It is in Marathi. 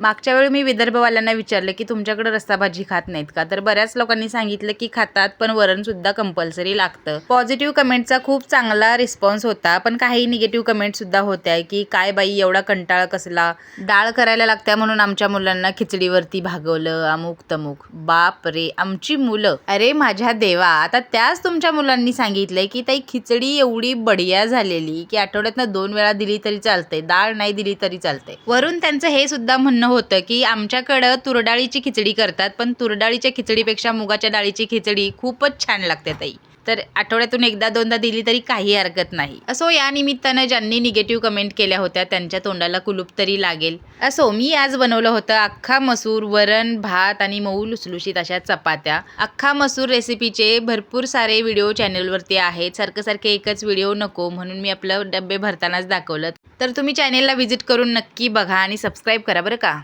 मागच्या वेळी मी विदर्भवाल्यांना विचारलं की तुमच्याकडे रस्सा भाजी खात नाहीत का, तर बऱ्याच लोकांनी सांगितलं की खातात, पण वरण सुद्धा कंपल्सरी लागतं. पॉझिटिव्ह कमेंटचा खूप चांगला रिस्पॉन्स होता, पण काही निगेटिव्ह कमेंट सुद्धा होत्या की काय बाई एवढा कंटाळा कसला, डाळ करायला लागत्या म्हणून आमच्या मुलांना खिचडीवरती भागवलं, अमुक तमुक. बाप रे, आमची मुलं, अरे माझ्या देवा. आता त्याच तुमच्या मुलांनी सांगितलंय की ताई खिचडी एवढी बढिया झालेली की आठवड्यातनं 2 वेळा दिली तरी चालते, डाळ नाही दिली तरी चालते. वरून त्यांचं हे सुद्धा म्हणणं होतं की आमच्याकडं तुरडाळीची खिचडी करतात, पण तुरडाळीच्या खिचडीपेक्षा मुगाच्या डाळीची खिचडी खूपच छान लागते ताई. तर आठवड्यातून एकदा दोनदा दिली तरी काही हरकत नाही. असो, या निमित्तानं ज्यांनी निगेटिव्ह कमेंट केल्या होत्या त्यांच्या तोंडाला कुलूप तरी लागेल. असो, मी आज बनवलं होतं अख्खा मसूर, वरण, भात आणि मऊ लुसलुशीत अशा चपात्या. अख्खा मसूर रेसिपीचे भरपूर सारे व्हिडिओ चॅनलवरती आहेत. सारखे एकच व्हिडिओ नको म्हणून मी आपलं डब्बे भरतानाच दाखवलं. तर तुम्ही चॅनेलला व्हिजिट करून नक्की बघा आणि सबस्क्राईब करा बरं का.